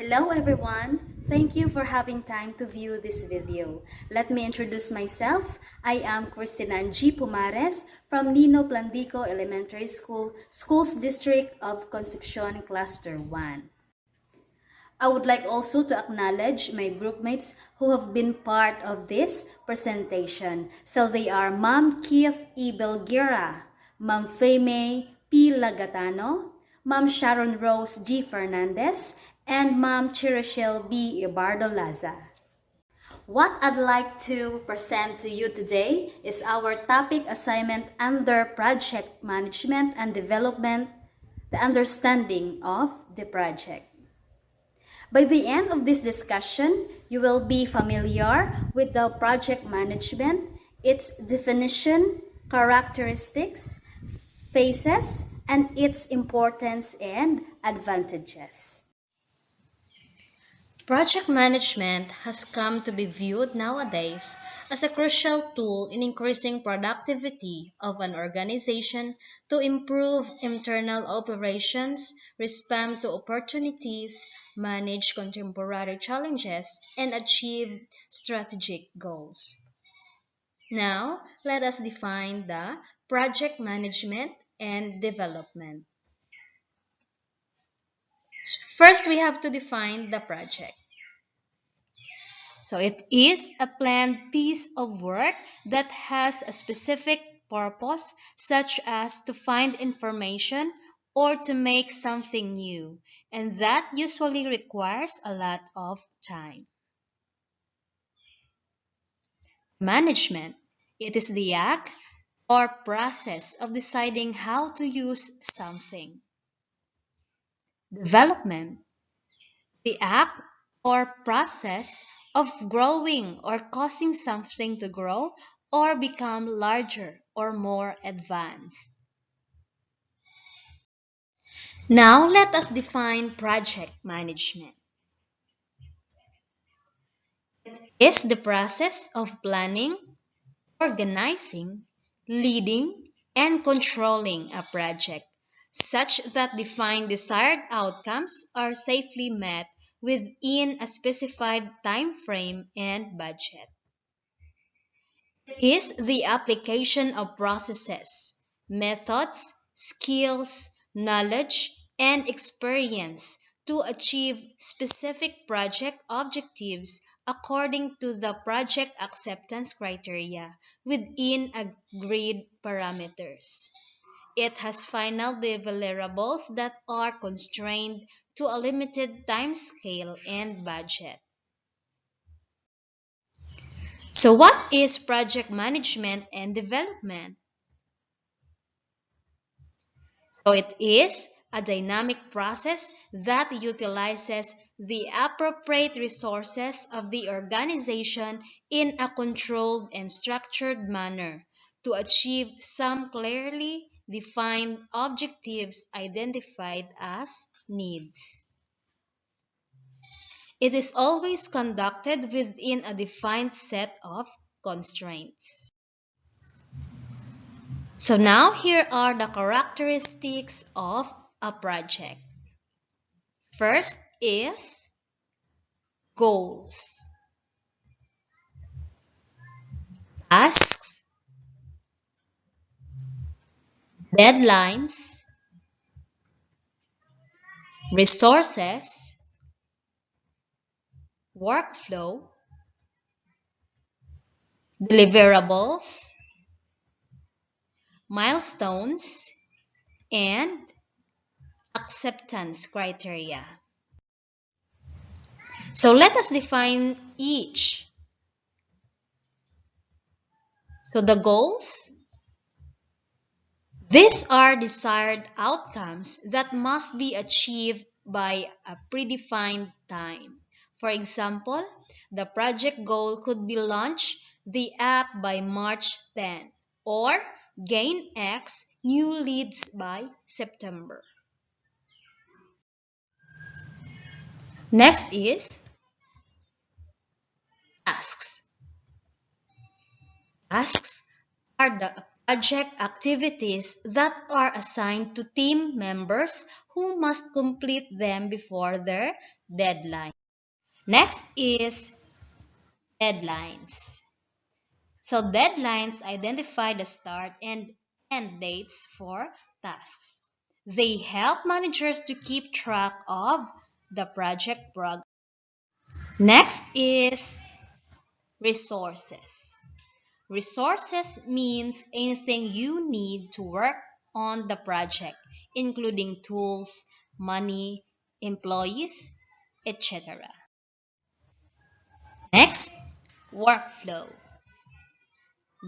Hello everyone! Thank you for having time to view this video. Let me introduce myself. I am Christina G. Pumares from Nino Plandico Elementary School, Schools District of Concepcion, Cluster 1. I would like also to acknowledge my groupmates who have been part of this presentation. So they are Ma'am Keith E. Belguera, Ma'am Faymay P. Lagatano, Ma'am Sharon Rose G. Fernandez, and Ma'am Chirichelle B. Ibardo Laza. What I'd like to present to you today is our topic assignment under Project Management and Development, the understanding of the project. By the end of this discussion, you will be familiar with the project management, its definition, characteristics, phases, and its importance and advantages. Project management has come to be viewed nowadays as a crucial tool in increasing productivity of an organization to improve internal operations, respond to opportunities, manage contemporary challenges, and achieve strategic goals. Now, let us define the project management and development. First, we have to define the project. So it is a planned piece of work that has a specific purpose, such as to find information or to make something new, and that usually requires a lot of time. Management. It is the act or process of deciding how to use something. Development. The act or process of growing or causing something to grow or become larger or more advanced. Now let us define project management. It is the process of planning, organizing, leading, and controlling a project such that defined desired outcomes are safely met within a specified time frame and budget. It is the application of processes, methods, skills, knowledge, and experience to achieve specific project objectives according to the project acceptance criteria within agreed parameters. It has final deliverables that are constrained to a limited time scale and budget. So what is project management and development? So it is a dynamic process that utilizes the appropriate resources of the organization in a controlled and structured manner to achieve some clearly defined objectives identified as needs. It is always conducted within a defined set of constraints. So now here are the characteristics of a project. First is goals, tasks, deadlines, resources, workflow, deliverables, milestones, and acceptance criteria. So let us define each. So the goals, these are desired outcomes that must be achieved by a predefined time. For example, the project goal could be launch the app by March 10 or gain X new leads by September. Next is tasks. Tasks are the project activities that are assigned to team members who must complete them before their deadline. Next is deadlines. So deadlines identify the start and end dates for tasks. They help managers to keep track of the project progress. Next is resources. Resources means anything you need to work on the project, including tools, money, employees, etc. Next, workflow.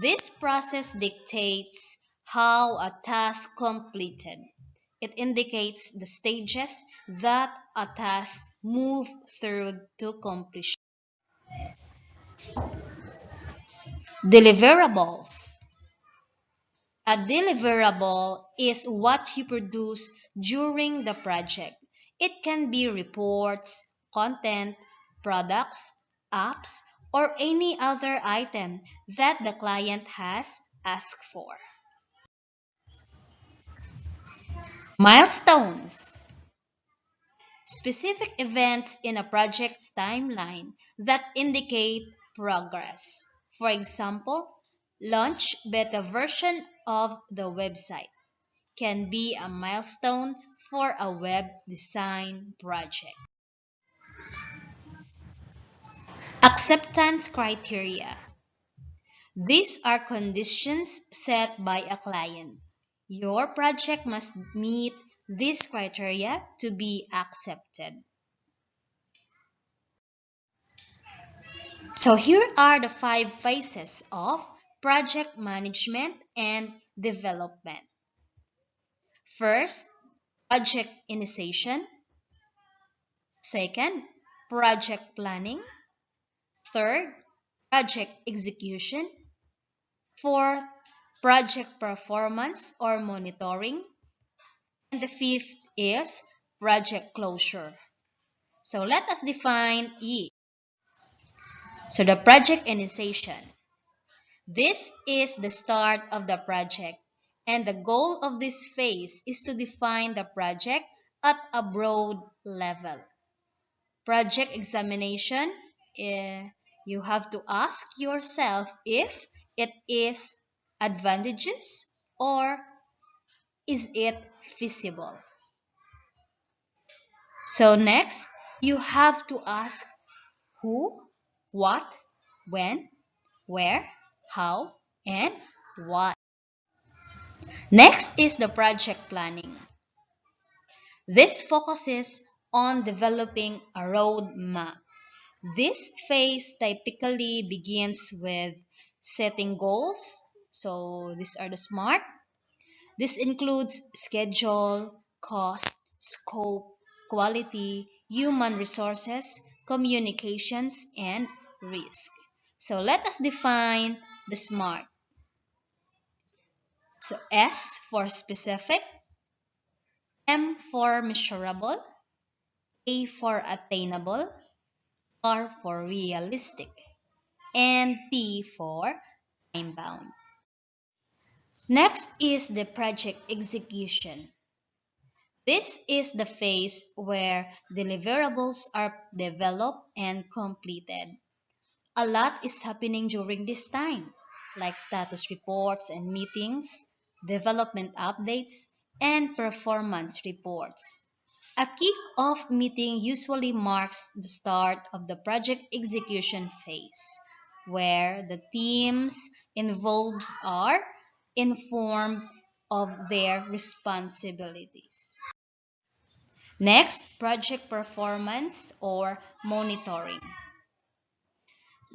This process dictates how a task completed. It indicates the stages that a task move through to completion. Deliverables. A deliverable is what you produce during the project. It can be reports, content, products, apps, or any other item that the client has asked for. Milestones. Specific events in a project's timeline that indicate progress. For example, launch beta version of the website can be a milestone for a web design project. Acceptance criteria. These are conditions set by a client. Your project must meet these criteria to be accepted. So here are the 5 phases of project management and development. First, project initiation. Second, project planning. Third, project execution. Fourth, project performance or monitoring. And the fifth is project closure. So let us define each. So the project initiation. This is the start of the project, and the goal of this phase is to define the project at a broad level. Project examination, you have to ask yourself if it is advantageous or is it feasible. So next, you have to ask who, what, when, where, how, and why. Next is the project planning. This focuses on developing a roadmap. This phase typically begins with setting goals. So these are the SMART. This includes schedule, cost, scope, quality, human resources, communications, and risk. So let us define the SMART. So S for specific, M for measurable, A for attainable, R for realistic, and T for time bound. Next is the project execution. This is the phase where deliverables are developed and completed. A lot is happening during this time, like status reports and meetings, development updates, and performance reports. A kick-off meeting usually marks the start of the project execution phase, where the teams involved are informed of their responsibilities. Next, project performance or monitoring.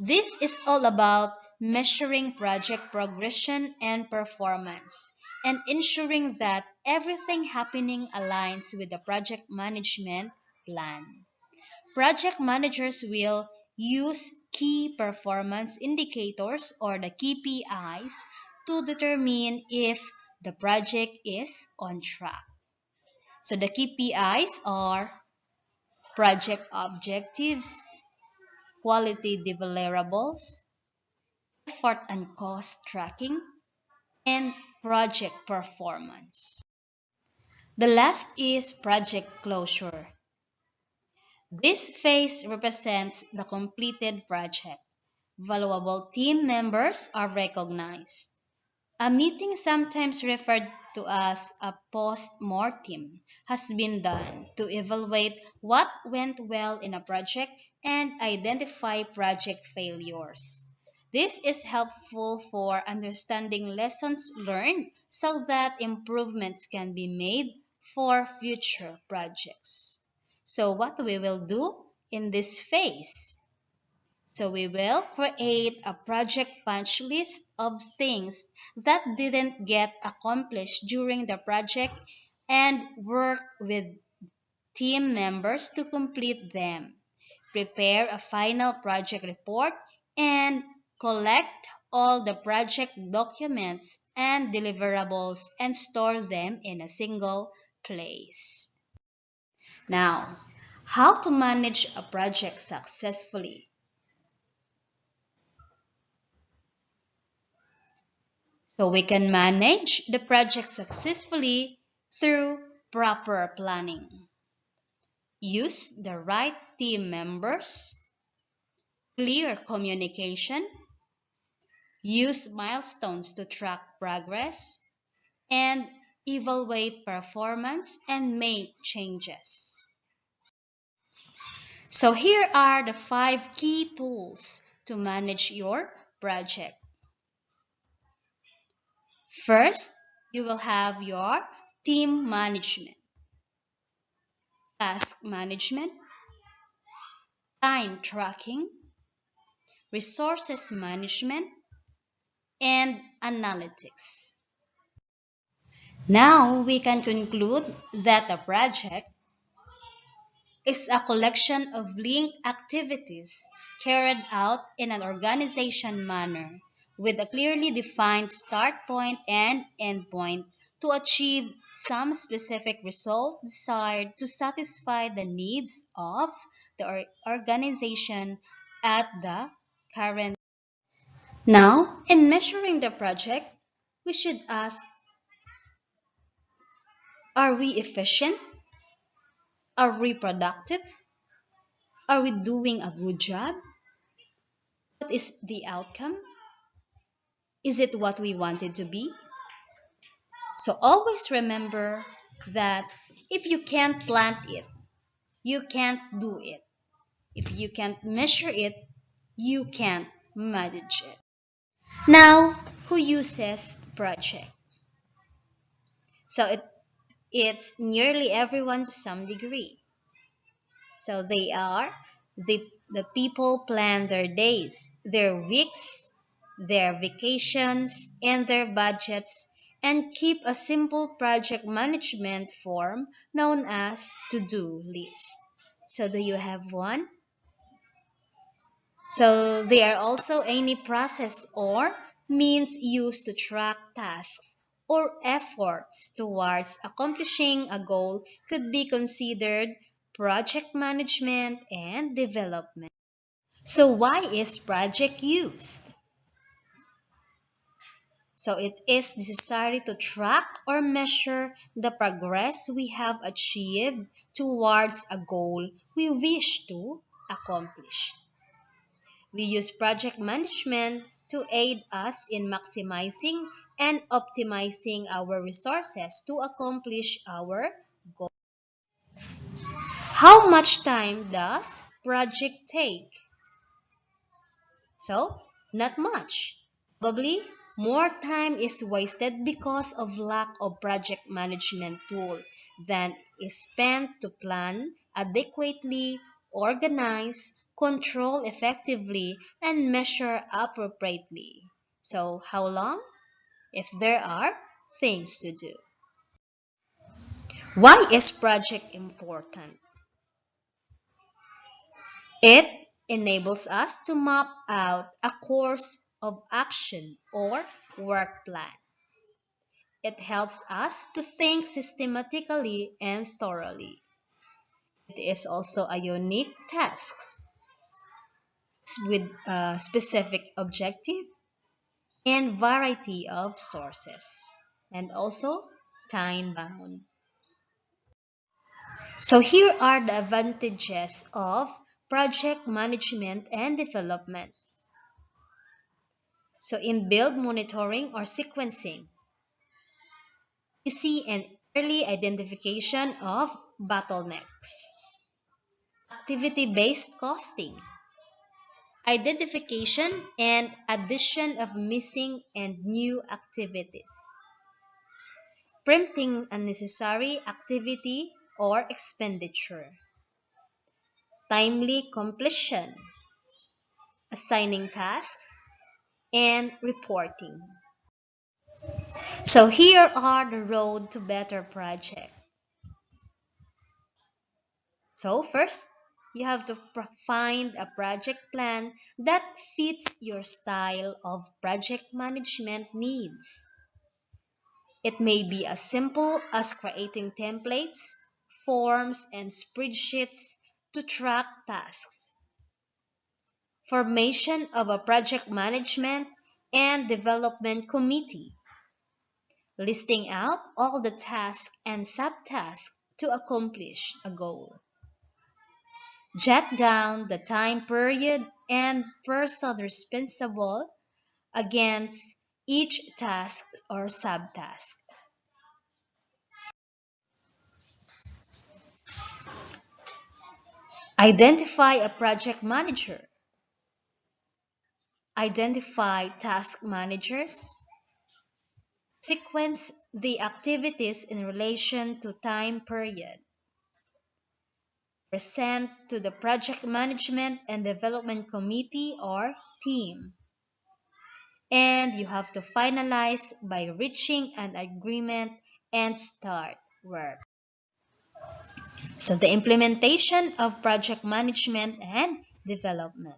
This is all about measuring project progression and performance and ensuring that everything happening aligns with the project management plan. Project managers will use key performance indicators or the KPIs to determine if the project is on track. So the KPIs are project objectives, quality deliverables, effort and cost tracking, and project performance. The last is project closure. This phase represents the completed project. Valuable team members are recognized. A meeting, sometimes referred to as a post-mortem, has been done to evaluate what went well in a project and identify project failures. This is helpful for understanding lessons learned so that improvements can be made for future projects. So, what we will do in this phase? So we will create a project punch list of things that didn't get accomplished during the project and work with team members to complete them. Prepare a final project report and collect all the project documents and deliverables and store them in a single place. Now, how to manage a project successfully? So we can manage the project successfully through proper planning. Use the right team members, clear communication, use milestones to track progress, and evaluate performance and make changes. So here are the 5 key tools to manage your project. First, you will have your team management, task management, time tracking, resources management, and analytics. Now we can conclude that a project is a collection of linked activities carried out in an organization manner with a clearly defined start point and end point to achieve some specific result desired to satisfy the needs of the organization at the current. Now, in measuring the project, we should ask, are we efficient? Are we productive? Are we doing a good job? What is the outcome? Is it what we wanted to be? So always remember that if you can't plan it, you can't do it. If you can't measure it, you can't manage it. Now, who uses project? So it's nearly everyone to some degree. So they are the people plan their days, their weeks, their vacations, and their budgets and keep a simple project management form known as to-do list. So do you have one? So they are also any process or means used to track tasks or efforts towards accomplishing a goal could be considered project management and development. So why is project used? So it is necessary to track or measure the progress we have achieved towards a goal we wish to accomplish. We use project management to aid us in maximizing and optimizing our resources to accomplish our goal. How much time does project take? So, not much. Probably more time is wasted because of lack of project management tool than is spent to plan adequately, organize, control effectively, and measure appropriately. So, how long? If there are things to do. Why is project important? It enables us to map out a course of action or work plan. It helps us to think systematically and thoroughly. It is also a unique task with a specific objective and variety of sources, and also time bound. So here are the advantages of project management and development. So in build monitoring or sequencing, easy and early identification of bottlenecks. Activity-based costing, identification and addition of missing and new activities. Preempting unnecessary activity or expenditure. Timely completion, assigning tasks, and reporting. So here are the road to better project. So first, you have to find a project plan that fits your style of project management needs. It may be as simple as creating templates, forms, and spreadsheets to track tasks. Formation of a project management and development committee, listing out all the tasks and subtasks to accomplish a goal. Jot down the time period and person responsible against each task or subtask. Identify a project manager. Identify task managers. Sequence the activities in relation to time period. Present to the project management and development committee or team. And you have to finalize by reaching an agreement and start work. So the implementation of project management and development.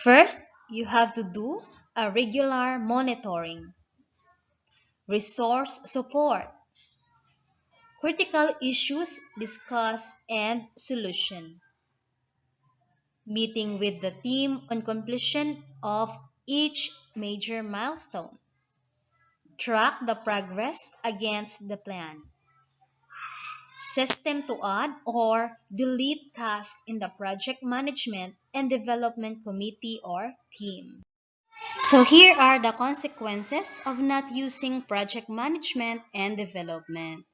First, you have to do a regular monitoring, resource support, critical issues discussed and solution, meeting with the team on completion of each major milestone, track the progress against the plan, system to add or delete tasks in the project management and development committee or team. So here are the consequences of not using project management and development.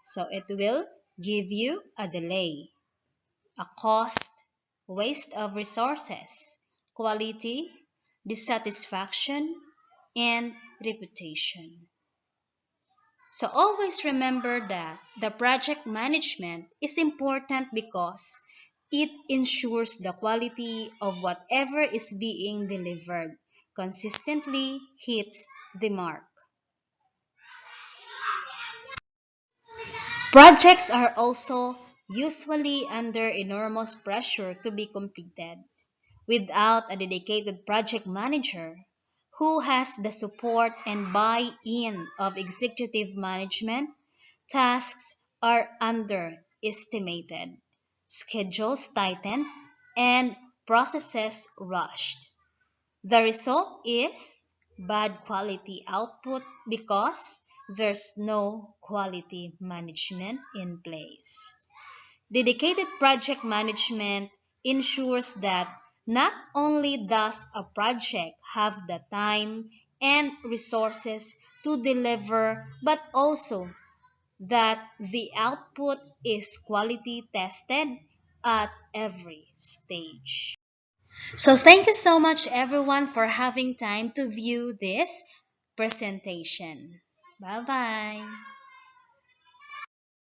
So it will give you a delay, a cost, waste of resources, quality, dissatisfaction, and reputation. So always remember that the project management is important because it ensures the quality of whatever is being delivered consistently hits the mark. Projects are also usually under enormous pressure to be completed. Without a dedicated project manager who has the support and buy-in of executive management, tasks are underestimated, schedules tightened, and processes rushed. The result is bad quality output because there's no quality management in place. Dedicated project management ensures that not only does a project have the time and resources to deliver, but also that the output is quality tested at every stage. So thank you so much everyone for having time to view this presentation. Bye-bye.